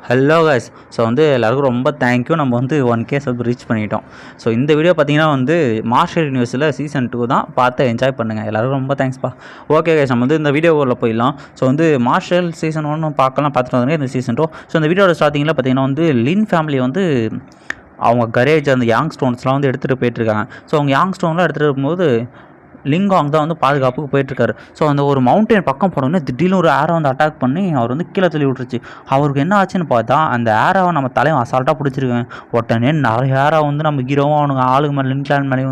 Hello guys. So எல்லாருக்கும் ரொம்ப thank you. நம்ம 1K சப் ரீச் பண்ணிட்டோம். ஸோ இந்த வீடியோ பார்த்தீங்கன்னா மார்ஷல் யூனிவர்ஸில் சீசன் 2 தான். பார்த்து என்ஜாய் பண்ணுங்கள். எல்லாருக்கும் ரொம்ப தேங்க்ஸ்ப்பா. ஓகே கைஸ், நம்ம இந்த வீடியோவில் போயிடலாம். ஸோ மார்ஷல் சீசன் 1 பார்த்துட்டு வந்தாங்க. இந்த சீசன் 2. ஸோ இந்த வீடியோட ஸ்டார்டிங்கில் பார்த்தீங்கன்னா லின் ஃபேமிலி அவங்க கரேஜ் அந்த யாங் ஸ்டோன்ஸ்லாம் எடுத்துகிட்டு போயிட்டுருக்காங்க. ஸோ அவங்க யாங் ஸ்டோன்லாம் எடுத்துகிட்டு இருக்கும்போது லிங்காங் தான் பாதுகாப்புக்கு போயிட்டுருக்காரு. ஸோ அந்த ஒரு மவுண்டன் பக்கம் போனோடனே திடீர்னு ஒரு ஏரோ அட்டாக் பண்ணி அவர் கீழே தள்ளி விட்டுருச்சு. அவருக்கு என்ன ஆச்சுன்னு பார்த்தா அந்த ஏரோவை நம்ம தலையை அசால்ட்டாக பிடிச்சிருக்கேன். உடனே நிறைய ஏரோ நம்ம ஹீரோவும் அவனுக்கு ஆளுக்கு மேலே லிங்க்லேண்ட் மேலே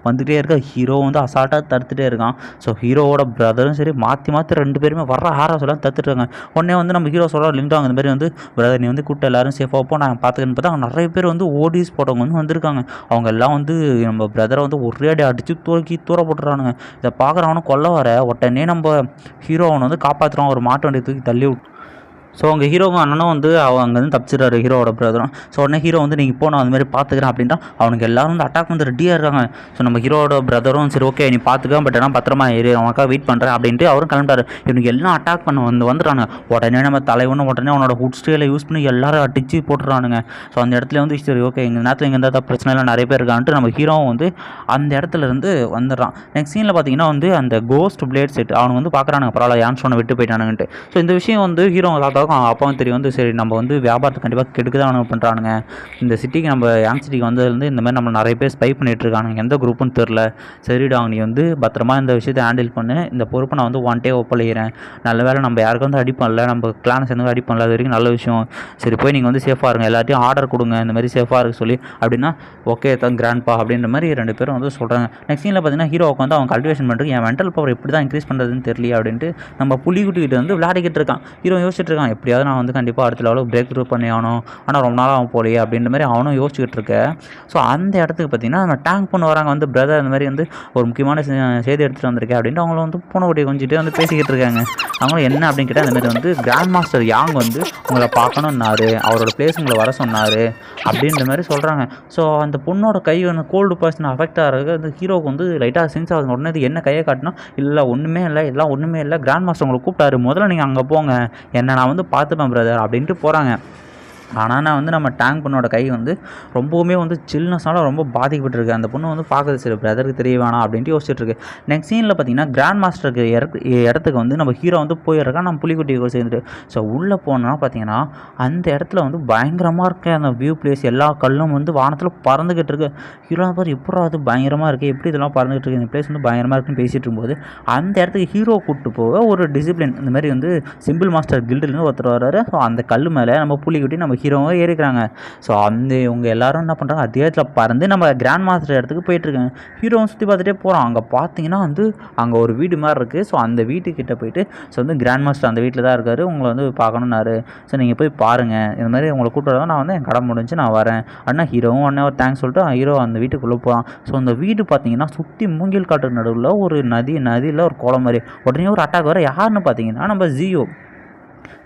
வந்துகிட்டே இருக்க. ஹீரோ அசால்ட்டாக தடுத்துட்டே இருக்கான். ஸோ ஹீரோவோட பிரதரும் சரி மாற்றி ரெண்டு பேருமே வர்ற ஏரோ எல்லாம் தடுத்துட்டாங்க. உடனே நம்ம ஹீரோ சொல்கிற லிங்காங் இந்த மாதிரி பிரதர் நீ கூப்பிட்டு எல்லாரும் சேஃபாக போ நான் பார்த்துக்கன்னு பார்த்தா நிறைய பேர் ஓடிஸ் போட்டவங்க வந்திருக்காங்க. அவங்க எல்லாம் நம்ம பிரதரை ஒரே அடி அடித்து தூர போட்டுறாங்க. இதை பார்க்குறவனும் கொல்ல வர உடனே நம்ம ஹீரோ அவனை காப்பாற்றுறான். ஒரு மாட்டு வண்டியை தூக்கி தள்ளி விட்டு. ஸோ அவங்க ஹீரோவும் அண்ணனும் அங்கேருந்து தப்பிச்சிடுறாரு ஹீரோவோட பிரதரும். ஸோ உடனே ஹீரோ நீங்கள் போனோம் அந்த மாதிரி பார்த்துக்கிறேன் அப்படின்ட்டா அவனுக்கு எல்லாரும் அட்டாக் ரெடியாக இருக்காங்க. ஸோ நம்ம ஹீரோட பிரதரும் சரி ஓகே நீ பார்த்துக்க பட் ஆனால் பத்திரமா ஏறி அவனுக்காக வெயிட் பண்ணுறேன் அப்படின்ட்டு அவரும் கிளம்பிட்டாரு. இவனுக்கு எல்லாம் அட்டாக் பண்ண வந்துடுறாங்க. உடனே நம்ம தலைவனும் உடனே அவனோட ஹுட் ஸ்டேலை யூஸ் பண்ணி எல்லாரும் அடித்து போட்டுறானுங்க. ஸோ அந்த இடத்துல சரி ஓகே எங்கள் நேரத்தில் இங்கே இருந்தால் பிரச்சனை இல்லை நிறைய பேர் இருக்கான்ட்டு நம்ம ஹீரோவும் அந்த இடத்துல இருந்து வந்துடுறான். நெக்ஸ்ட் சீனில் பார்த்தீங்கன்னா அந்த கோஸ்ட் பிளேட் செட் அவனுக்கு பார்க்குறானுங்க பரவாயில்ல யான் ஸ்டோனை விட்டு போயிட்டானுங்கன்ட்டு. ஸோ இந்த விஷயம் ஹீரோ அப்பாவும் தெரியும் சரி நம்ம வியாபாரத்தை கண்டிப்பாக கெடுக்க தான் பண்ணுறானுங்க. இந்த சிட்டிக்கு நம்ம யாங் சிட்டிக்கு வந்ததுலேருந்து இந்த மாதிரி நம்ம நிறைய பேர் ஸ்பை பண்ணிகிட்டு இருக்கானுங்க. எந்த குரூப்புன்னு தெரில. சரிடா நீ பத்திரமா இந்த விஷயத்தை ஹேண்டில் பண்ணு. இந்த பொறுப்பை நான் 1 டே ஒப்பளிக்கிறேன். நல்ல வேலை நம்ம யாருக்கும் அடி பண்ணல. நம்ம கிளானை சேர்ந்து அடி பண்ணல. அது வரைக்கும் நல்ல விஷயம். சரி போய் நீங்கள் சேஃபாக இருங்க. எல்லாத்தையும் ஆர்டர் கொடுங்க இந்த மாதிரி சேஃபாக இருக்க சொல்லி அப்படின்னா ஓகே தான் கிராண்ட்பா அப்படின்ற மாதிரி ரெண்டு பேரும் சொல்கிறாங்க. நெக்ஸ்ட் சீனில் பார்த்தீங்கன்னா ஹீரோவுக்கு அவன் கல்டிவேஷன் பண்ணுறதுக்கு என் மென்டல் பவர் எப்படி தான் இன்க்ரீஸ் பண்ணுறதுன்னு தெரியல அப்படின்ட்டு நம்ம புலிக்குட்டிக்கிட்ட விளையாடிக்கிட்டு இருக்கான். ஹீரோ யோசிச்சுட்டு இருக்கான் எப்படியாவது நான் கண்டிப்பாக அடுத்த லெவலில் பிரேக் த்ரூ பண்ணி ஆகணும். ஆனால் ரொம்ப நாள் அவன் போலையே அப்படின்ற மாதிரி அவனும் யோசிச்சுக்கிட்டு இருக்கேன். ஸோ அந்த இடத்துக்கு பார்த்தீங்கன்னா நம்ம டேங்க் பண்ண வராங்க பிரதர் இந்த மாதிரி ஒரு முக்கியமான செய்தி எடுத்துகிட்டு வந்திருக்கேன் அப்படின்ட்டு அவங்கள பூனை ஒட்டி கொஞ்சிட்டு பேசிக்கிட்டு இருக்காங்க. அவங்களும் என்ன அப்படின்னு கேட்டால் அந்த மாதிரி கிராண்ட் மாஸ்டர் யாங் உங்களை பார்க்கணுன்னாரு. அவரோட பிளேஸ் உங்களை வர சொன்னார் அப்படின்ற மாதிரி சொல்கிறாங்க. ஸோ அந்த பொண்ணோட கை கோல்டு பர்சன் அஃபெக்ட் ஆகிறது ஹீரோவுக்கு லைட்டாக சென்ஸ் ஆகுது. உடனே இது என்ன கையை காட்டினா இல்லை ஒன்றுமே இல்லை எல்லாம் ஒன்றுமே இல்லை கிராண்ட் மாஸ்டர் உங்களை கூப்பிட்டாரு முதல்ல நீங்கள் அங்கே போங்க என்ன நான் பார்த்துப்பேன் பிரதர் அப்படின்ட்டு போகிறாங்க. ஆனால் நான் நம்ம டேங்க் பொண்ணோட கை ரொம்பவுமே சில்னஸ்னால ரொம்ப பாதிக்கப்பட்டிருக்கு. அந்த பொண்ணு பார்க்குறது சரி பிரதருக்கு தெரிய வேணாம் அப்படின்ட்டு யோசிச்சுட்ருக்கு. நெக்ஸ்ட் சீனில் பார்த்தீங்கன்னா கிராண்ட் மாஸ்டருக்கு இடத்துக்கு நம்ம ஹீரோ போயிருக்கான் நம்ம புலிக்குட்டி சேர்ந்துட்டு. ஸோ உள்ளே போனோன்னா பார்த்தீங்கன்னா அந்த இடத்துல பயங்கரமாக இருக்கு. அந்த வியூ பிளேஸ் எல்லா கல்லும் வானத்தில் பறந்துக்கிட்டு இருக்கு. ஹீரோ பார்த்து இப்போ அது பயங்கரமாக இருக்குது எப்படி இதெல்லாம் பறந்துக்கிட்டு இருக்கு இந்த பிளேஸ் பயங்கரமாக இருக்குன்னு பேசிகிட்டு இருக்கும்போது அந்த இடத்துக்கு ஹீரோ கூப்பிட்டு போக ஒரு டிசிப்ளின் இந்த மாதிரி சிம்பிள் மாஸ்டர் கில்டுலேருந்து ஒருத்தர் வர்றாரு. ஸோ அந்த கல் மேலே நம்ம புலிக்குட்டி நம்ம ஹீரோவும் ஏறிக்கிறாங்க. ஸோ இவங்க எல்லாரும் என்ன பண்ணுறாங்க அதே இடத்துல பறந்து நம்ம கிராண்ட் மாஸ்டர் இடத்துக்கு போயிட்டுருக்காங்க. ஹீரோவும் சுற்றி பார்த்துட்டே போகிறோம். அங்கே பார்த்தீங்கன்னா அங்கே ஒரு வீடு மாதிரி இருக்குது. ஸோ அந்த வீட்டுக்கிட்ட போயிட்டு ஸோ கிராண்ட் மாஸ்டர் அந்த வீட்டில் தான் இருக்கார். உங்களை பார்க்கணுன்னாரு. ஸோ நீங்கள் போய் பாருங்கள் இந்த மாதிரி உங்களை கூப்பிட்டு நான் என் கடை முடிஞ்சு நான் வரேன் அப்படின்னா ஹீரோவும் உடனே ஒரு தேங்க்ஸ் சொல்லிட்டு ஹீரோ அந்த வீட்டுக்குள்ளே போகிறான். ஸோ அந்த வீடு பார்த்தீங்கன்னா சுற்றி மூங்கில் காட்டு நடுவில் ஒரு நதியில் ஒரு குளம் மாதிரி. உடனே ஒரு அட்டாக் வர யாருன்னு பார்த்தீங்கன்னா நம்ம ஜியோ.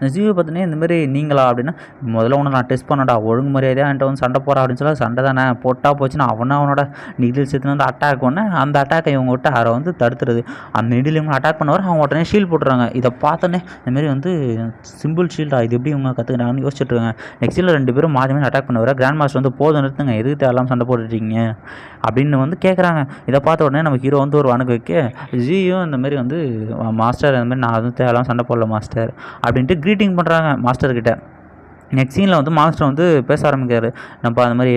இந்த ஜியோ பார்த்தீங்கன்னா இந்த மாதிரி நீங்களா அப்படின்னா முதல்ல ஒன்று நான் டெஸ்ட் பண்ணடா ஒழுங்கு மரியாதையாக என்கிட்ட சண்டை போகிறா அப்படின்னு சொல்லி சண்டை தானே போட்டால் போச்சுன்னா அவனோட நீடில் சேர்த்து அட்டாக் ஒன்று அந்த அட்டாக்கை இவங்க விட்டு யாரை தடுத்துறது. அந்த நீடில் இவங்க அட்டாக் பண்ணவர் அவங்க உடனே ஷீல்டு போட்டுறாங்க. இதை பார்த்தோன்னே இந்தமாரி சிம்பிள் ஷீல்டா இது எப்படி இவங்க கற்றுக்கிறாங்கன்னு யோசிச்சுட்ருக்காங்க. நெக்ஸ்ட்டில் ரெண்டு பேரும் மாற்றி அட்டாக் பண்ணவர கிராண்ட் மாஸ்டர் போதும் நிறுத்துங்க எதுக்கு தேவையில்லாமல் சண்டை போட்டுட்டீங்க அப்படின்னு கேட்குறாங்க. இதை பார்த்த உடனே நம்ம ஹீரோ ஒரு வணக்கு வைக்க ஜியும் இந்த மாதிரி மாஸ்டர் அந்த மாதிரி நான் தேவையில்லாமல் சண்டை போடல மாஸ்டர் அப்படின்ட்டு க்ரீட்டிங் பண்ணுறாங்க மாஸ்டர்கிட்ட. நெக்ஸ்ட் சீனில் மாஸ்டர் பேச ஆரம்பிக்காரு. நம்ம அந்த மாதிரி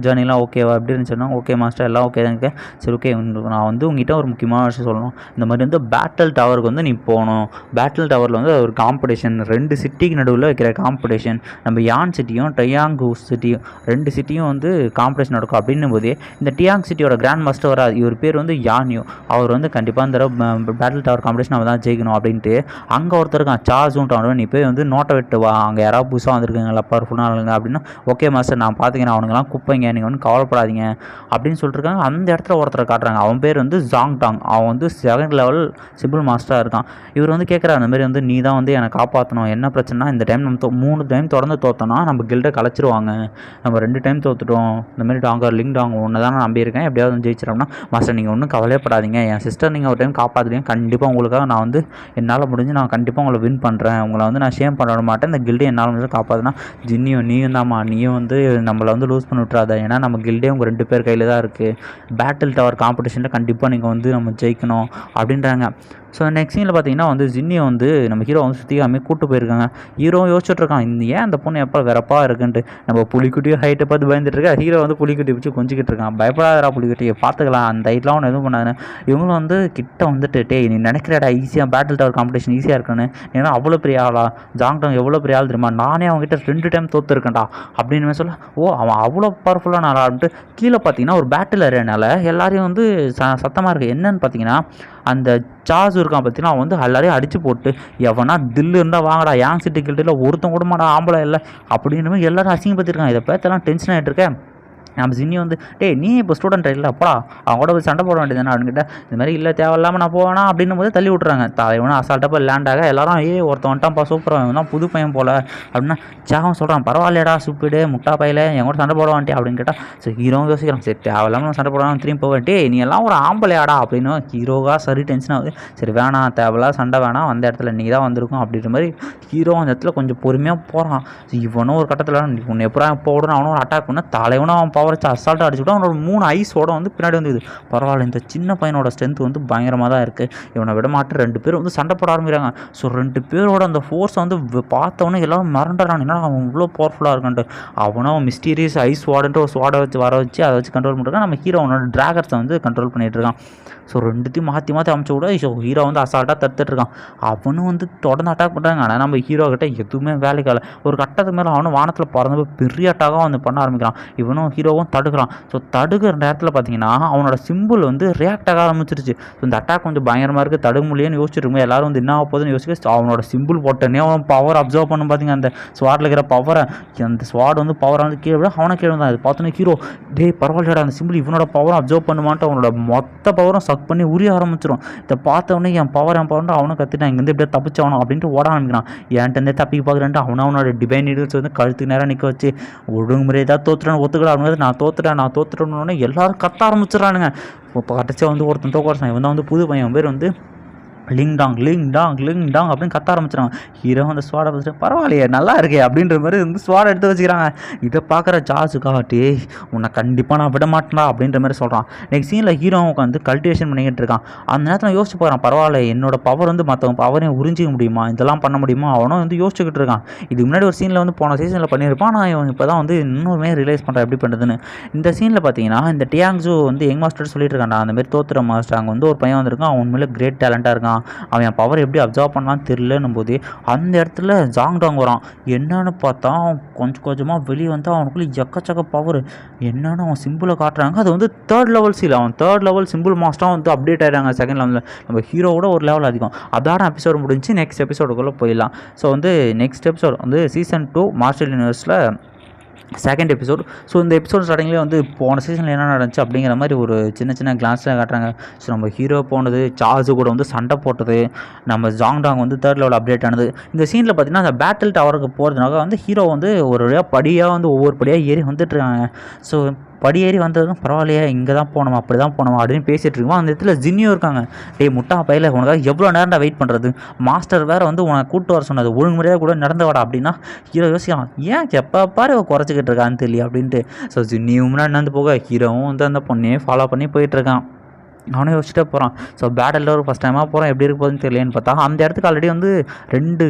ஜேர்னிலாம் ஓகேவா எப்படி இருந்துச்சுன்னா ஓகே மாஸ்டர் எல்லாம் ஓகே தான் இருக்கேன். சரி ஓகே நான் உங்ககிட்ட ஒரு முக்கியமான விஷயம் சொல்லணும். இந்த மாதிரி பேட்டில் டவருக்கு நீ போகணும். பேட்டில் டவரில் ஒரு காம்படிஷன் 2 சிட்டிக்கு நடுவில் வைக்கிற காம்படிஷன். நம்ம யான் சிட்டியும் டையாங்கு சிட்டியும் 2 சிட்டியும் காம்படிஷன் நடக்கும். அப்படின்னும் போதே இந்த டியாங் சிட்டியோட கிராண்ட் மாஸ்டர் வராது. இவர் பேர் யானியோ. அவர் கண்டிப்பாக இந்த பேட்டில் டவர் காம்படிஷன் அவன் தான் ஜெயிக்கணும் அப்படின்ட்டு அங்கே ஒருத்தர் இருக்கான் சார்ஜுன்ட்டு நீ போய் நோட்டை விட்டு வா அங்கே யாராவது புதுசாக வந்துருக்குங்களா பவர்ஃபுல்லாக ஆளுங்க அப்படின்னா ஓகே மாஸ்டர் நான் பார்த்துக்கிறேன் அவனுங்கெல்லாம் குப்பைங்க நீங்கள் கவலைப்படாதீங்க அப்படின்னு சொல்லிட்டுருக்காங்க. அந்த இடத்துல ஒருத்தரை காட்டுறாங்க. அவன் பேர் ஜாங் டாங். அவன் 2nd லெவல் சிம்பிள் மாஸ்டராக இருக்கான். இவர் கேட்குறாரு அந்த மாதிரி நீ தான் என்னை காப்பாற்றணும். என்ன பிரச்சனைனா இந்த டைம் நம்ம 3 டைம் தொடர்ந்து தோற்றோன்னா நம்ம கில்டை கலைச்சிருவாங்க. நம்ம 2 டைம் தோற்றுட்டோம். இந்த மாதிரி டாங்கர் லிங்க் டாங் ஒன்று தான் நான் நம்பியிருக்கேன். எப்படியாவது ஜெயிச்சிடோம்னா மாஸ்டர் நீங்கள் ஒன்றும் கவலையப்படாதீங்க. என் சிஸ்டர் நீங்கள் ஒரு டைம் காப்பாற்றுறீங்க கண்டிப்பாக உங்களுக்காக நான் என்னால் முடிஞ்சு நான் கண்டிப்பாக உங்களை வின் பண்ணுறேன். உங்களை நான் ஷேம் பண்ண மாட்டேன். இந்த கில்டை என்னால் காப்பாற்ற பார்த்தீங்கன்னா நீயும் தான்மா, நீயும் வந்து நம்மளை வந்து லூஸ் பண்ணி விட்றாத, ஏன்னா நம்ம கில்டே உங்கள் 2 பேர் கையில் தான் இருக்குது, பேட்டில் டவர் காம்படிஷனில் கண்டிப்பாக நீங்கள் வந்து நம்ம ஜெயிக்கணும் அப்படின்றாங்க. ஸோ நெக்ஸ்ட் சீனில் பார்த்தீங்கன்னா வந்து ஜின்னியை வந்து நம்ம ஹீரோ வந்து சுற்றிக்காமே கூப்பிட்டு போயிருக்காங்க. ஹீரோவும் யோசிச்சுட்ருக்கான், இந்த ஏன் அந்த பொண்ணு எப்போ வெறப்பாக இருக்குன்ட்டு. நம்ம புலிக்குட்டியும் ஹைட்டை பார்த்து பயந்துட்டு இருக்கா, ஹீரோ வந்து புலிக்குட்டி வச்சு கொஞ்சிக்கிட்டு இருக்கான். பயப்படாதரா புலிக்குட்டியை பார்த்துக்கலாம், அந்த ஹைட்லாம் ஒன்று எதுவும் பண்ணாதுன்னு. இவங்களும் வந்து கிட்ட வந்துட்டு, டேய் நீ நினைக்கிறடா ஈஸியாக பேட்டில் டவர் காம்படிஷன் ஈஸியாக இருக்குன்னு, ஏன்னா அவ்வளோ பெரிய ஆளா, ஜாங்டாங் எவ்வளோ பெரிய ஆள் தெரியுமா, நானே அவங்ககிட்ட 2 டைம் தோற்றுருக்கேன்டா அப்படின்னு சொல்ல, ஓ அவன் அவ்வளோ பவர்ஃபுல்லான ஆளா அப்படின்ட்டு. கீழே பார்த்தீங்கன்னா ஒரு பேட்டில் ஏரியானால எல்லாரையும் வந்து சத்தமாக இருக்குது. என்னன்னு பார்த்தீங்கன்னா அந்த சார்ஜ் இருக்கான் பார்த்தீங்கன்னா, அவன் வந்து எல்லாரையும் அடித்து போட்டு, எவனா தில்லு இருந்தால் வாங்கடா, ஏன் சிட்டி கில்ட்டில் ஒருத்தன் கூட மாடா ஆம்பளை இல்லை அப்படின்னு எல்லாரும் அசிங்கப்படுத்திருக்காங்க. இதை பேத்தெல்லாம் டென்ஷன் ஆகிட்டு இருக்கேன். நம்ம ஜின்னி வந்து, டேய் நீ இப்போ ஸ்டூடெண்ட் இல்லை அப்பா, அவங்க கூட போய் சண்டை போட வேண்டியதுதானே அப்படின்கிட்ட, இந்த மாதிரி இல்லை தேவையில்லாமல் நான் போவேனா அப்படின்னும் போது தள்ளி விட்றாங்க. தலைவனும் அசால்ட்டாக போய் லேண்டாக எல்லாரும் ஒருத்தன் வந்துட்டான்ப்பா சூப்பராக தான் புது பையன் போல் அப்படின்னா, சாவன் சொல்கிறான் பரவாயில்லையடா சூப்பிடு முட்டா பையில என் கூட சண்டை போட வேண்டிய அப்படின்னு கேட்டால், சரி ஹீரோவும் யோசிக்கிறான், சரி தேவையில்லாமல் நான் சண்டை போடாமல் திரும்பி போவேன், டே நீ எல்லாம் ஒரு ஆம்பளையாடா அப்படின்னு ஹீரோவாக சரி டென்ஷன் ஆகுது. சரி வேணாம் தேவையில்லாத சண்டை வேணாம், அந்த இடத்துல நீ தான் வந்திருக்கும் அப்படின்ற மாதிரி ஹீரோ அந்த இடத்துல கொஞ்சம் பொறுமையாக போகிறான். இவனும் ஒரு கட்டத்தில் உன்னை எப்படா போடணும் அவனும் ஒரு அட்டாக் பண்ண, தலைவனும் அவன் பவர் வச்சு அசால்ட்டாக அடிச்சுக்கிட்டு அவனோட 3 ஐஸோட வந்து பின்னாடி வந்துது. பரவாயில்ல, இந்த சின்ன பையனோட ஸ்ட்ரென்த் வந்து பயங்கரமாக தான் இருக்குது, இவனை விட மாட்டு 2 பேர் வந்து சண்டை போட ஆரம்பிக்கிறாங்க. ஸோ 2 பேரோட அந்த ஃபோர்ஸை வந்து பார்த்தவொன்னே எல்லோரும் மறந்துடுறான், ஏன்னா அவன் இவ்வளோ பவர்ஃபுல்லாக இருக்கான்ட்டு. அவனும் மிஸ்டீரியஸ் ஐஸ் வார்டுன்ற ஒரு ஸ்வாடை வச்சு வர வச்சு அதை வச்சு கண்ட்ரோல் பண்ணிருக்கான். நம்ம ஹீரோ அவனோட டிராகர்ஸை வந்து கண்ட்ரோல் பண்ணிகிட்டு இருக்கான். ஸோ 2த்தையும் மாற்றி அமைச்சு விட ஸோ ஹீரோ வந்து அசால்ட்டாக தடுத்துட்ருக்கான். அவனும் வந்து தொடர்ந்து அட்டாக் பண்ணுறாங்க. ஆனால் நம்ம ஹீரோ கிட்ட எதுவுமே வேலைக்கால. ஒரு கட்டத்துக்கு மேலே அவனும் வானத்தில் பறந்து பெரிய அட்டாக்காக வந்து பண்ண ஆரம்பிக்கிறான். இவனும் ஹீரோவும் தடுக்கிறான். ஸோ தடுக்கிற நேரத்தில் பார்த்தீங்கன்னா அவனோட சிம்பிள் வந்து ரியாக்ட் ஆக ஆரம்பிச்சிருச்சு. ஸோ இந்த அட்டாக் கொஞ்சம் பயங்கரமாக இருக்குது, தடுக்க முடியலன்னு யோசிச்சுருக்கோம். எல்லாரும் வந்து என்ன ஆக போகுதுன்னு யோசிச்சு அவனோட சிம்பிள் போட்டனே அவன் பவர் அப்சர்வ் பண்ணும். பார்த்தீங்க அந்த ஸ்வாடில் இருக்கிற பவரை, அந்த ஸ்வாட் வந்து பவரை வந்து கீழே விட அவனை கீழே தான். அது பார்த்தோன்னே ஹீரோ, டே பரவாயில்லடா அந்த சிம்பிள் இவனோட பவரை அப்சர்வ் பண்ணுமான்ட்டு அவனோட மொத்த பவரும் சக் பண்ணி உரிய ஆரம்பிச்சிடும். இதை பார்த்தவொடனே என் பவர் அவனும் கற்றுட்டான், இங்கேருந்து இப்படியே தப்பிச்சவனும் அப்படின்ட்டு ஓட ஆரம்பிக்கிறான். ஏன்ட்டு தப்பிக்க பார்க்குறேன்ட்டு அவனோட டிவைன் நீடில்ஸ் வந்து கழுத்துக்கு நேரம் நிற்க வச்சு ஒழுங்குமுறை ஏதாவது தோத்துறேன்னு ஒத்துக்கலாம் அப்படின்னு, நான் தோத்துட்டேன்னு எல்லாரும் கத்த ஆரம்பிச்சிடறானுங்க. இப்போ கடைசியாக வந்து ஒருத்தன் தோக்கடிச்சான். இவன் தான் வந்து புது பையன், பேர் வந்து லிங் டாங் அப்படின்னு கத்த ஆரம்பிச்சிடாங்க. ஹீரோ அந்த ஸ்வாடை வச்சுட்டு பரவாயில்லையே நல்லா இருக்கே அப்படின்ற மாதிரி வந்து ஸ்வாடை எடுத்து வச்சுக்கிறாங்க. இதை பார்க்குற ஜார்ஜுக்காகட்டி உன்னை கண்டிப்பாக நான் விட மாட்டேன்டா அப்படின்ற மாதிரி சொல்கிறான். நெக்ஸ்ட் சீனில் ஹீரோ உட்காந்து கல்டிவேஷன் பண்ணிக்கிட்டு இருக்கான். அந்த நேரத்தில் யோசிச்சு போகிறான், பரவாயில்ல என்னோட பவர் வந்து மற்றவங்க பவரையும் உறிஞ்சிக்க முடியுமா, இதெல்லாம் பண்ண முடியுமா, அவனும் வந்து யோசிச்சுக்கிட்டு இருக்கான். இதுக்கு முன்னாடி ஒரு சீனில் வந்து போன சீசனில் பண்ணியிருப்பான். நான் இவன் இப்போ தான் வந்து இன்னொருமே ரியலைஸ் பண்ணுறேன் எப்படி பண்ணுறதுன்னு. இந்த சீனில் பார்த்தீங்கன்னா இந்த டியாங்ஸு வந்து யங் மாஸ்டர் சொல்லிட்டு இருக்கான்டா, அந்த மாதிரி தோத்துற மாஸ்டர் அங்கே வந்து ஒரு பையன் வந்திருக்கான், அவன் உண்மையிலே கிரேட் டேலண்ட்டாக இருக்கான், அவன் என் பவர் எப்படி அப்சர்வ் பண்ணலான்னு தெரியலன்னும் போது அந்த இடத்துல ஜாங்டாங் வரான். என்னன்னு பார்த்தா கொஞ்சம் கொஞ்சமாக வெளியே வந்து அவனுக்குள்ளே எக்கச்சக்க பவர் என்னன்னு அவன் சிம்பிளை காட்டுறாங்க. அது வந்து 3rd லெவல் சீல், அவன் 3rd லெவல் சிம்பிள் மாஸ்டராக வந்து அப்டேட் ஆகிட்டாங்க. 2nd லெவலில் நம்ம ஹீரோவோட ஒரு லெவல் அதிகம். அதான எபிசோடு முடிஞ்சு நெக்ஸ்ட் எபிசோடுக்குள்ளே போயிடலாம். ஸோ வந்து நெக்ஸ்ட் எபிசோடு வந்து சீசன் 2 மார்ஷல் யூனிவர்ஸில் 2nd எபிசோடு. ஸோ இந்த எபிசோட் ஸ்டார்டிங்லேயே வந்து போன சீசனில் என்ன நடந்துச்சு அப்படிங்கிற மாதிரி ஒரு சின்ன கிளான்ஸில் காட்டுறாங்க. ஸோ நம்ம ஹீரோ போனது, சார்ஜு கூட வந்து சண்டை போட்டது, நம்ம ஜாங்டாங் வந்து 3rd லெவல் அப்டேட் ஆனது. இந்த சீனில் பார்த்தீங்கன்னா அந்த பேட்டில் டவருக்கு போகிறதுனால வந்து ஹீரோ வந்து ஒரு வழியாக படியாக வந்து ஒவ்வொரு படியாக ஏறி வந்துட்டுருக்காங்க. ஸோ படி ஏறி வந்ததும் பரவாயில்லையே இங்கே தான் போனோமா அப்படி தான் போனோமா அப்படின்னு பேசிகிட்டு இருக்கோம். அந்த இடத்துல ஜின்னியும் இருக்காங்க. டே முட்டா பையில உனக்காக எவ்வளோ நேரம் வெயிட் பண்ணுறது, மாஸ்டர் வேறு வந்து உனக்கு கூப்பிட்டு வர சொன்னது, ஒழுங்குமுறையாக கூட நடந்து வாடா அப்படின்னா ஹீரோ யோசிக்கலாம், ஏன் எப்போ பாரு குறைச்சிக்கிட்டு இருக்கான்னு தெரியல அப்படின்ட்டு. ஸோ ஜின்னியும் முன்னாடி நடந்து போக ஹீரோவும் வந்து அந்த பொண்ணையே ஃபாலோ பண்ணி போயிட்டுருக்கான். அவனே யோசிச்சுட்டே போகிறான். ஸோ பேட்டில் ஒரு ஃபஸ்ட் டைமாக போகிறான், எப்படி இருக்க போகுதுன்னு தெரியலேன்னு பார்த்தா அந்த இடத்துக்கு ஆல்ரெடி வந்து 2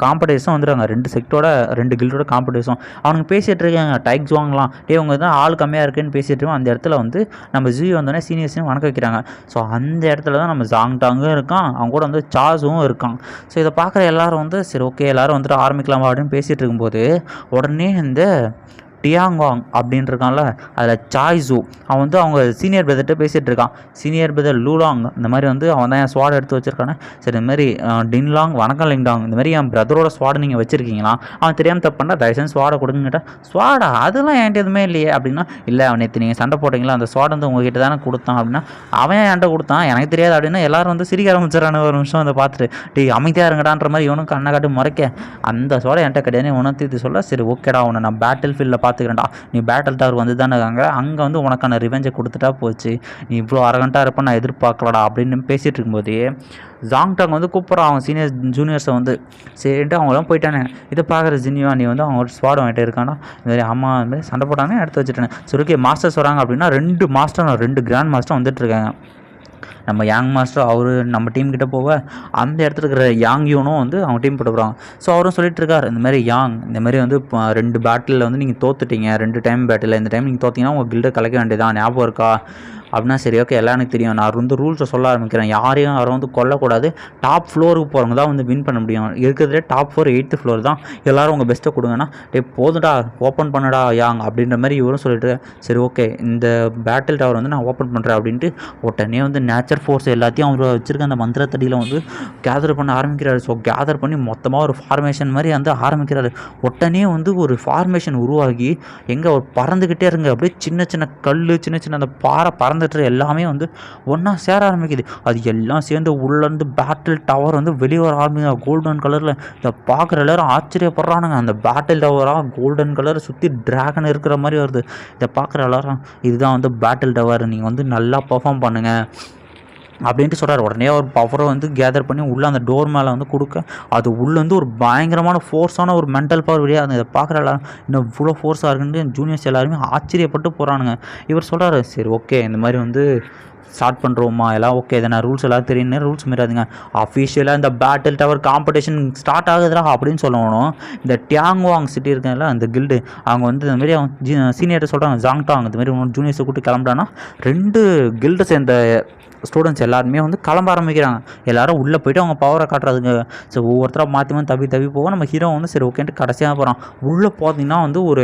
காம்படிஷன் வந்துடுறாங்க. 2 செக்டோட 2 கில்டோட காம்படிஷன். அவனுக்கு பேசிகிட்டு இருக்காங்க, டைக்ஸ் வாங்கலாம், அவங்க தான் ஆள் கம்மியாக இருக்குன்னு பேசிகிட்டு இருக்கோம். அந்த இடத்துல வந்து நம்ம ஜி வந்தோடனே சீனியர்ஸையும் வணக்க வைக்கிறாங்க. ஸோ அந்த இடத்துல தான் நம்ம ஜாங்டாங்கும் இருக்கான், அவங்க கூட வந்து சார்ஸும் இருக்கான். ஸோ இதை பார்க்குற எல்லோரும் வந்து சரி ஓகே எல்லோரும் வந்துட்டு ஆரம்பிக்கலாமா அப்படின்னு பேசிகிட்டு இருக்கும்போது உடனே இந்த டியாங்காங் அப்படின்னு இருக்கான்ல, அதில் சாய்ஸு அவன் வந்து அவங்க சீனியர் பிரதர்கிட்ட பேசிகிட்டு இருக்கான். சீனியர் பிரதர் லூலாங் இந்த மாதிரி வந்து அவன் தான் என் ஸ்வாட் எடுத்து வச்சுருக்கானே, சரி இந்த மாதிரி டின்லாங் வணக்கம் லிங்டாங் இந்த மாதிரி என் பிரதரோட ஸ்வாடை நீங்கள் வச்சுருக்கீங்களா, அவன் தெரியாமல் தப்பு பண்ணா தயவுசெய்து ஸ்வாடை கொடுங்கட்டா. ஸ்வாடா அதெல்லாம் என்கிட்ட எதுவுமே இல்லையே அப்படின்னா, இல்லை அவன் நேற்று நீங்கள் சண்டை போட்டிங்களா அந்த ஸ்வாட் வந்து உங்ககிட்ட தானே கொடுத்தான் அப்படின்னா, அவன் என்கிட்ட கொடுத்தான் எனக்கு தெரியாது அப்படின்னா எல்லாரும் வந்து சிரிக்க ஆரம்பிச்சிடறானு. ஒரு நிமிஷம் அதை பார்த்துட்டு டே அமைதியாக இருங்கடான்ற மாதிரி இவனும் கண்ணை காட்டு முறைக்க அந்த ஸ்வாடை என்கிட்ட கிடையாது உணர்த்தி சொல்ல, சரி ஓகேடா உன்னை நான் பேட்டில் ஃபீல்டில் பார்த்துக்கிறேன்டா, நீ பேட்டில் டவர் வந்து தானே இருக்காங்க, அங்கே வந்து உனக்கான ரிவெஞ்சை கொடுத்துட்டா போச்சு, நீ இவ்வளோ அரகண்ட்டாக இருப்ப நான் எதிர்பார்க்கலடா அப்படின்னு பேசிகிட்டு இருக்கும்போதே ஜாங்டாங் வந்து கூப்பிட்றான் அவங்க சீனியர்ஸ் ஜூனியர்ஸை வந்து. சரின்ட்டு அவங்களாம் போயிட்டானே. இதை பார்க்குற ஜின்னிவா நீ வந்து அவங்க ஒரு ஸ்வாட் வாங்கிட்டே இருக்கானா, இந்த மாதிரி அம்மா இந்த மாதிரி சண்டை போட்டாங்க எடுத்து வச்சுட்டேன். சரி ஓகே மாஸ்டர்ஸ் வராங்க அப்படின்னா 2 கிராண்ட் மாஸ்டர் வந்துட்டு இருக்காங்க. நம்ம யாங் மாஸ்டர் அவர் நம்ம டீம் கிட்ட போக அந்த இடத்துல இருக்கிற யாங் யூனும் வந்து அவங்க டீம் போட்டு போகிறாங்க. ஸோ அவரும் சொல்லிட்டு இருக்கார் இந்த மாதிரி யாங் இந்த மாதிரி வந்து 2 பேட்டிலில் வந்து நீங்கள் தோத்துட்டீங்க, 2 டைம் பேட்டில், இந்த டைம் நீங்கள் தோத்தீங்கன்னா உங்கள் கில்டை கலைக்க வேண்டியதான், ஞாபகம் இருக்கா அப்படின்னா. சரி ஓகே எல்லாம் எனக்கு தெரியும், நான் வந்து ரூல்ஸை சொல்ல ஆரம்பிக்கிறேன், யாரையும் யாரும் வந்து கொல்லக்கூடாது, டாப் ஃப்ளோருக்கு போகிறவங்க தான் வந்து வின் பண்ண முடியும், இருக்கிறதுலே டாப் 4 8th ஃப்ளோர் தான், எல்லோரும் உங்கள் பெஸ்ட்டை கொடுங்கன்னா போதுடா ஓப்பன் பண்ணடா யாங் அப்படின்ற மாதிரி இவரும் சொல்லிட்டு. சரி ஓகே இந்த பேட்டில் டவர் வந்து நான் ஓப்பன் பண்ணுறேன் அப்படின்ட்டு உடனே வந்து நேச்சர் ஃபோர்ஸ் எல்லாத்தையும் அவர் வச்சுருக்க அந்த மந்திரத்தடியில் வந்து கேதர் பண்ண ஆரம்பிக்கிறாரு. ஸோ கேதர் பண்ணி மொத்தமாக ஒரு ஃபார்மேஷன் மாதிரி வந்து ஆரம்பிக்கிறாரு. உடனே வந்து ஒரு ஃபார்மேஷன் உருவாகி எங்கே ஒரு பறந்துக்கிட்டே இருங்க, அப்படியே சின்ன சின்ன கல் சின்ன சின்ன அந்த பாறை பறந்துட்டு எல்லாமே வந்து ஒன்றா சேர ஆரம்பிக்குது. அது எல்லாம் சேர்ந்து உள்ளேருந்து பேட்டில் டவர் வந்து வெளியே வர ஆரம்பிங்க கோல்டன் கலரில். இதை பார்க்குற எல்லாரும் ஆச்சரியப்படுறானுங்க, அந்த பேட்டில் டவராக கோல்டன் கலர் சுற்றி ட்ராகன் இருக்கிற மாதிரி வருது. இதை பார்க்குற எல்லாரும் இதுதான் வந்து பேட்டில் டவர், நீங்கள் வந்து நல்லா பர்ஃபார்ம் பண்ணுங்கள் அப்படின்ட்டு சொல்கிறார். உடனே ஒரு பவரை வந்து கேதர் பண்ணி உள்ளே அந்த டோர் மேலே வந்து கொடுக்க அது உள்ளேருந்து ஒரு பயங்கரமான ஃபோர்ஸான ஒரு மென்டல் பவர் வெளியே அந்த இதை பார்க்குற எல்லாரும் இன்னும் இவ்வளோ ஃபோர்ஸாக இருக்குன்னு ஜூனியர்ஸ் எல்லாருமே ஆச்சரியப்பட்டு போகிறானுங்க. இவர் சொல்கிறாரு சரி ஓகே இந்த மாதிரி வந்து ஸ்டார்ட் பண்ணுறோமா எல்லாம் ஓகே, இதை நான் ரூல்ஸ் எல்லாம் தெரியுன்னு ரூல்ஸ் மீறாதுங்க, அஃபிஷியலாக இந்த பேட்டில் டவர் காம்படிஷன் ஸ்டார்ட் ஆகுதுடா அப்படின்னு சொல்லணும். இந்த டியாங்வாங் சிட்டி இருக்கல அந்த கில்டு அவங்க வந்து இந்த மாதிரி அவங்க சீனியர்கிட்ட சொல்கிறாங்க ஜாங்டாங் இந்த மாதிரி உன்னோட ஜூனியர்ஸை கூப்பிட்டு கிளம்பிட்டான்னா 2 கில்டு சேர்ந்த ஸ்டூடெண்ட்ஸ் எல்லாருமே வந்து கிளம்ப ஆரம்பிக்கிறாங்க. எல்லோரும் உள்ளே போய்ட்டு அவங்க பவரை காட்டுறதுங்க. ஸோ ஒவ்வொருத்தராக மாற்றி தவி போக நம்ம ஹீரோ வந்து சரி ஓகேன்ட்டு கடைசியாக போகிறான். உள்ளே பார்த்தீங்கன்னா வந்து ஒரு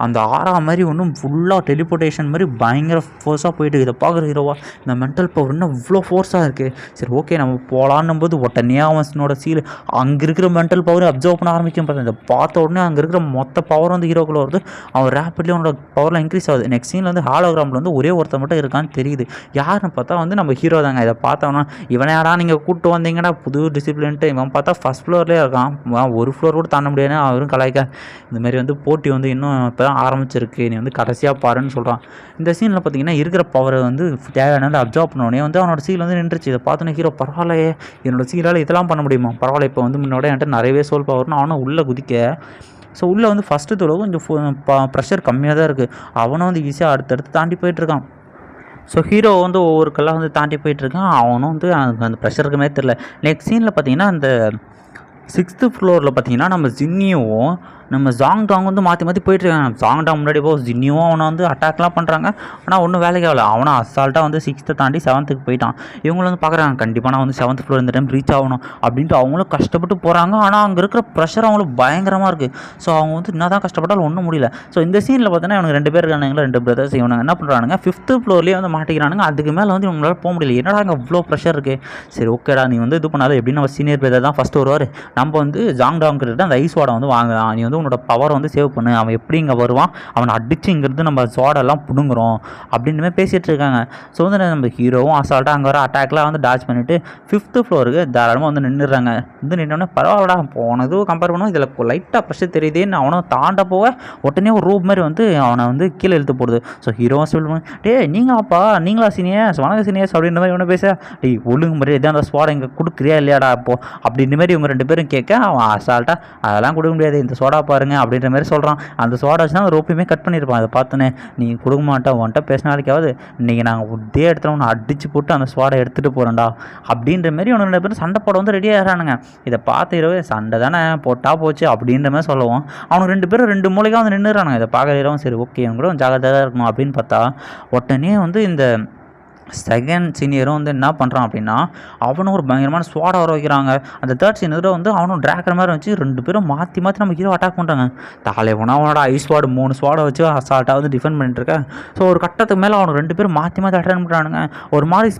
அந்த ஆறா மாதிரி ஒன்றும் ஃபுல்லாக டெலிபோர்ட்டேஷன் மாதிரி பயங்கர ஃபோர்ஸாக போயிட்டு இதை பார்க்குற ஹீரோவா இந்த மென்டல் பவர் இன்னும் இவ்வளோ ஃபோர்ஸாக இருக்குது, சரி ஓகே நம்ம போகலான்னும் போது உடனே அவனோட சீல் அங்கே இருக்கிற மென்டல் பவரை அப்சர்வ் பண்ண ஆரம்பிக்கும். பார்த்தா இதை பார்த்த உடனே அங்கே இருக்கிற மொத்த பவர் வந்து ஹீரோக்குள்ளே வருது. அவன் ரேப்பிட்லி அவனோட பவரில் இன்க்ரீஸ் ஆகுது. நெக்ஸ்ட் சீனில் வந்து ஹாலோகிராமில் வந்து ஒரே ஒருத்தர் மட்டும் இருக்கான்னு தெரியுது. யாருன்னு பார்த்தா வந்து நம்ம ஹீரோ தாங்க. இதை பார்த்தோன்னா இவனையாடா நீங்கள் கூப்பிட்டு வந்தீங்கன்னா புது டிசிப்ளின்ட்டு, இவன் பார்த்தா ஃபஸ்ட் ஃப்ளோர்லேயே இருக்கான், ஒரு ஃப்ளோர் கூட தாண்ட முடியாதுன்னு அவரும் கலாய்க்க. இந்தமாரி வந்து போட்டி வந்து இன்னும் இப்போ தான் ஆரம்பிச்சிருக்கு, நீ வந்து கடைசியாக பாருன்னு சொல்கிறான். இந்த சீனில் பார்த்தீங்கன்னா இருக்கிற பவரை வந்து தேவையான அப்சர்வ் பண்ணோடனே வந்து அவனோட சீல் வந்து நின்றுச்சு. இதை பார்த்தோன்னே ஹீரோ பரவாயில்லையே என்னோட சீலால் இதெல்லாம் பண்ண முடியுமா, பரவாயில்ல இப்போ வந்து முன்னோட என்கிட்ட நிறையவே சோல் பவர்னு அவனும் உள்ளே குதிக்க. ஸோ உள்ளே வந்து ஃபஸ்ட்டு தொழில் கொஞ்சம் ப்ரெஷர் கம்மியாக தான் இருக்குது. அவனும் வந்து ஈஸியாக அடுத்தடுத்து தாண்டி போயிட்டுருக்கான். ஸோ ஹீரோ வந்து ஒவ்வொரு கல்லாக வந்து தாண்டி போயிட்டுருக்கான். அவனும் வந்து அந்த ப்ரெஷருக்கு மாதிரி தெரில. நெக்ஸ்ட் சீனில் பார்த்தீங்கன்னா அந்த 6th ஃப்ளோரில் பார்த்தீங்கன்னா நம்ம ஜின்னியும் நம்ம ஜாங்டாங் வந்து மாற்றி போயிட்டுருக்காங்க. ஜாங்டாங் முன்னாடி போக ஜின்னியும் அவனை வந்து அட்டாக்லாம் பண்ணுறாங்க. ஆனால் ஒன்றும் வேலைக்கு ஆகலை. அவனை அசால்ட்டாக வந்து 6th தாண்டி 7th போயிட்டான். இவங்களும் வந்து பார்க்குறாங்க கண்டிப்பாக நான் வந்து 7th ஃப்ளோர் இந்த டைம் ரீச் ஆகணும் அப்படின்ட்டு அவங்களும் கஷ்டப்பட்டு போகிறாங்க. ஆனால் அங்கே இருக்கிற ப்ரெஷர் அவங்களுக்கு பயங்கரமாக இருக்குது. ஸோ அவங்க வந்து என்ன தான் கஷ்டப்பட்டாலும் ஒன்றும் முடியல. ஸோ இந்த சீனில் பார்த்தீங்கன்னா இவனுக்கு 2 பேர் இருக்கானுங்களா, 2 பிரதர்ஸ். இவனுங்க என்ன பண்ணுறானுங்க 5th ஃப்ளோர்லேயே வந்து மாட்டிக்கிறானுங்க. அதுக்கு மேலே வந்து இவங்களால போக முடியல. என்னடா அங்கே இவ்வளோ ப்ரெஷர் இருக்குது. சரி ஓகேடா நீ வந்து இது பண்ணாத, எப்படின்னு நம்ம சீனியர் பிரதர் தான் ஃபஸ்ட்டு வருவார், நம்ம வந்து ஜாங்டாங் கிட்ட அந்த ஐஸ் வாடை வந்து வாங்கலாம், நீ வந்து உன்னோட பவர் வந்து சேவ் பண்ணு, அவன் எப்படி இங்கே வருவான், அவனை அடிச்சு இங்கிறது நம்ம சோடெல்லாம் பிடுங்குறோம் அப்படின்னு பேசிகிட்டு இருக்காங்க. ஸோ வந்து நம்ம ஹீரோவும் அசால்ட்டாக அங்கே வர அட்டாக்லாம் வந்து டாச் பண்ணிவிட்டு 5th ஃப்ளோருக்கு தாராளமாக வந்து நின்றுறாங்க. வந்து நின்னோடனே பரவாயில்லடா போனதும் கம்பேர் பண்ணுவோம் இதில் லைட்டாக ப்ரெஷர் தெரியுதுன்னு அவனை தாண்ட போக உடனே ஒரு ரூப் மாதிரி வந்து அவனை வந்து கீழே இழுத்து போடுது. ஸோ ஹீரோவும் சொல்லுவாங்க டே நீங்களாப்பா நீங்களா சீனியர்ஸ் வணக்கம் சீனியர்ஸ் அப்படின்ற மாதிரி இவனை பேச டே ஒழுங்கு மாதிரி எதாவது அந்த சோடை இங்கே கொடுக்குறியா இல்லையாடா அப்போது அப்படின்ற மாதிரி இவங்க 2 பேரும் கேட்க அவன் அசால்ட்டாக அதெல்லாம் கொடுக்க முடியாது, இந்த சோடா பாருங்க அப்படின்ற மாதிரி சொல்கிறான். அந்த சோடா வச்சுனா அந்த ரோப்பையுமே கட் பண்ணியிருப்பான். அதை பார்த்தோன்னே நீ கொடுக்க மாட்டேன் உன்ட்ட பேசினாலிக்காவது இன்றைக்கி நாங்கள் ஒரே இடத்துல ஒன்று அடிச்சு போட்டு அந்த சோடை எடுத்துகிட்டு போகிறேன்டா அப்படின்ற மாதிரி அவனு 2 பேரும் சண்டை போட வந்து ரெடி ஆகிறானுங்க. இதை பார்த்து இரவு சண்டை தானே போட்டால் போச்சு அப்படின்ற மாதிரி சொல்லுவோம். அவனுக்கு 2 பேரும் 2 மூலைக்காக வந்து நின்றுறானுங்க. இதை பார்க்குறவங்க சரி ஓகே இவங்க கூட ஜாகிரதையாக இருக்கணும் அப்படின்னு பார்த்தா உடனே வந்து இந்த செகண்ட் சீனியரும் வந்து என்ன பண்ணுறான் அப்படின்னா அவனும் ஒரு பயங்கரமான ஸ்வாடை வர வைக்கிறாங்க. அந்த 3rd சீனியரும் வந்து அவனும் ட்ராக்கர் மாதிரி வச்சு 2 பேரும் மாற்றி நம்ம ஹீரோ அட்டாக் பண்ணுறாங்க. தலைவனா அவனோட ஐஸ் ஸ்வாடு 3 ஸ்வாடை வச்சு அசால்ட்டாக வந்து டிஃபெண்ட் பண்ணிட்டுருக்கேன். ஸோ ஒரு கட்டத்துக்கு மேலே அவனுக்கு 2 பேரும் மாற்றி அட்டாக் பண்ணுறானுங்க. ஒரு மாதிரி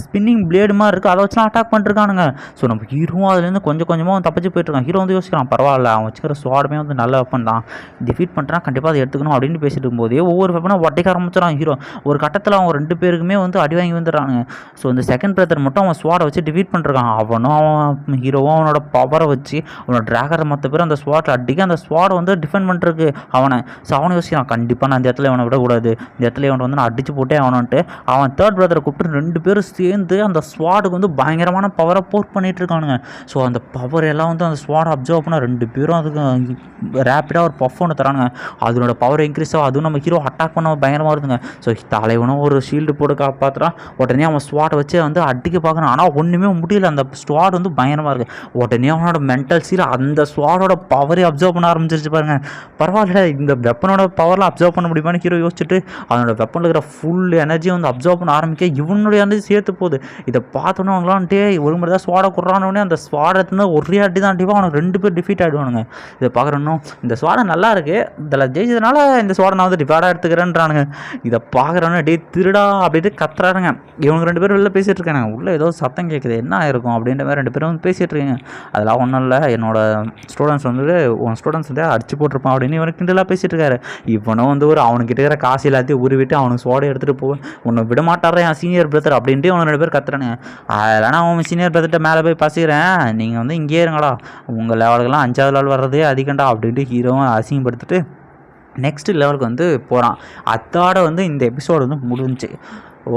ஸ்பின்னிங் பிளேடு மாதிரி இருக்குது, அதை வச்சுலாம் அட்டாக் பண்ணிருக்கானுங்க. ஸோ நம்ம ஹீரோவும் அதுலேருந்து கொஞ்சம் கொஞ்சமாக தப்பிச்சு போயிட்டுருக்கான். ஹீரோ வந்து யோசிக்கிறான் பரவாயில்ல அவன் வச்சுக்கிற ஸ்வாடுமே வந்து நல்ல வெப்பன் தான், டிஃபீட் பண்ணுறான் கண்டிப்பாக அதை எடுத்துக்கணும் அப்படின்னு பேசிட்டு இருக்கும்போதே ஒவ்வொரு வெப்பனை ஒட்டைக்க ஆரம்பிச்சிடான் ஹீரோ. ஒரு கட்டத்தில் அவங்க 2 பேருக்குமே வந்து வந்து அடி வாங்கி வந்துடுறானுங்க. ஸோ இந்த செகண்ட் பிரதர் மட்டும் அவன் ஸ்வாடை வச்சு டிஃபீட் பண்ணிருக்கான். அவனும் அவன் ஹீரோவும் அவனோட பவரை வச்சு அவனோட டிராகரை மற்ற பேர் அந்த ஸ்வாட்டில் அடிக்க அந்த ஸ்வாடை வந்து டிஃபெண்ட் பண்ணுறதுக்கு அவனை. ஸோ அவனை யோசிக்கிறான், கண்டிப்பாக நான் இந்த இடத்துல இவனை விடக்கூடாது, இந்த இடத்துல இவனை வந்து நான் அடிச்சு போட்டே அவனுன்ட்டு அவன் தேர்ட் பிரதரை கூப்பிட்டு 2 பேரும் சேர்ந்து அந்த ஸ்வாடுக்கு வந்து பயங்கரமான பவரை போர்ட் பண்ணிட்டு இருக்கானுங்க. ஸோ அந்த பவர் எல்லாம் வந்து அந்த ஸ்வாடை அப்சர்வ் பண்ண 2 பேரும் அதுக்கு ரேப்பிடாக ஒரு பஃப் ஒன்று தரானுங்க. அதனோட பவர் இன்க்ரீஸ் ஆகும். அதுவும் நம்ம ஹீரோ அட்டாக் பண்ண பயங்கரமாக இருக்குங்க. ஸோ தலைவனும் ஒரு ஷீல்டு போட்டு காப்பாற்றுறான். உடனே அவன் ஸ்வாடை வச்சு வந்து அடிக்க பார்க்குறான். ஆனால் ஒன்றுமே முடியல. அந்த ஸ்வாட் வந்து பயங்கரமாக இருக்குது. உடனே அவனோட மென்டல் சீல் அந்த ஸ்வாடோட பவரை அப்சர்வ் பண்ண ஆரம்பிச்சிருச்சு பாருங்க. பரவாயில்ல, இந்த வெப்பனோட பவரில் அப்சர்வ் பண்ண முடியுமான்னு ஹீரோ யோசிச்சுட்டு அவனோட வெப்பனில் இருக்கிற ஃபுல் எனர்ஜியை வந்து அப்சர்வ் பண்ண ஆரம்பிக்க இவனுடைய எனர்ஜி சேர்த்து போகுது. இதை பார்த்தோன்னே அவங்களான்ட்டே ஒரு மாதிரி தான் ஸ்வாடை குறானோடனே அந்த ஸ்வாடை ஒரே அடி தான் அடிப்பா அவனுக்கு 2 பேர் டிஃபீட் ஆகிடுவானுங்க. இதை பார்க்குறோம், இந்த ஸ்வாடை நல்லா இருக்குது, இதில் ஜெயிச்சதுனால இந்த ஸ்வாடை நான் வந்து டிஃபைடாக எடுத்துக்கிறேன்றானுங்க. இதை பார்க்குறோன்னே டே திருடா அப்படின்ட்டு கத்துறானுங்க. இவங்க 2 பேரும் வெளில பேசிகிட்டு இருக்காங்க. உள்ளே ஏதோ சத்தம் கேட்குது, என்ன ஆயிருக்கும் அப்படின்ற மாதிரி 2 பேரும் வந்து பேசிகிட்டு இருக்காங்க. அதெல்லாம் ஒன்றும் இல்லை, என்னோட ஸ்டூடெண்ட்ஸ் வந்து உன் ஸ்டூடெண்ட்ஸ் வந்து அடிச்சு போட்டிருப்பான் அப்படின்னு இவனுக்கு கிண்டலாக பேசிகிட்டு இருக்காரு. இவனும் வந்து ஒரு அவனுக்கிட்ட இருக்கிற காசு எல்லாத்தையும் உருவிட்டு அவனுக்கு சோடை எடுத்துகிட்டு போவேன், உன்னை விட மாட்டாரா என் சீனியர் பிரதர் அப்படின்ட்டு அவனை 2 பேர் கத்துறானுங்க. அதெல்லாம் நான் அவன் சீனியர் பிரதர்கிட்ட மேலே போய் பசிக்கிறேன், நீங்கள் வந்து இங்கேயே இருங்களா, உங்கள் லெவலுக்கெல்லாம் 5வது லெவல் வர்றதே அதிகண்டா அப்படின்ட்டு ஹீரோவும் அசிங்கப்படுத்திட்டு நெக்ஸ்ட் லெவலுக்கு வந்து போகிறான். அதோட வந்து இந்த எபிசோடு வந்து முடிஞ்சிச்சு.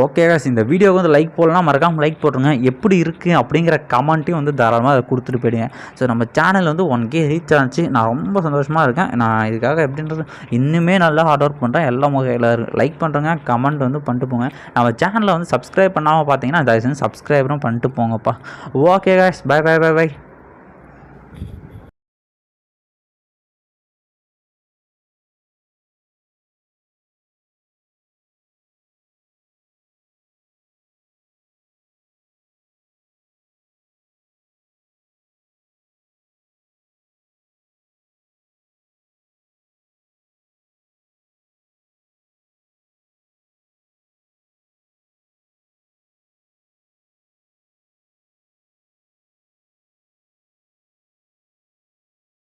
ஓகே guys, இந்த வீடியோவுக்கு வந்து லைக் போடலாம், மறக்காமல் லைக் போட்டுருங்க. எப்படி இருக்குது அப்படிங்கிற கமெண்ட்டையும் வந்து தாராளமாக அதை கொடுத்துட்டு போயிடுங்க. ஸோ நம்ம சேனல் வந்து 1K ரீச் ஆச்சு. நான் ரொம்ப சந்தோஷமாக இருக்கேன். நான் இதுக்காக எப்படின்றது இன்னுமே நல்லா ஹார்ட் ஒர்க் பண்ணுறேன். எல்லா வகையில் லைக் பண்ணுறேங்க, கமெண்ட் வந்து பண்ணிட்டு போங்க. நம்ம சேனலில் வந்து சப்ஸ்கிரைப் பண்ணாமல் பார்த்தீங்கன்னா தயவுசெய்து சப்ஸ்கிரைபரும் பண்ணிட்டு போங்கப்பா. Okay guys, bye bye bye by.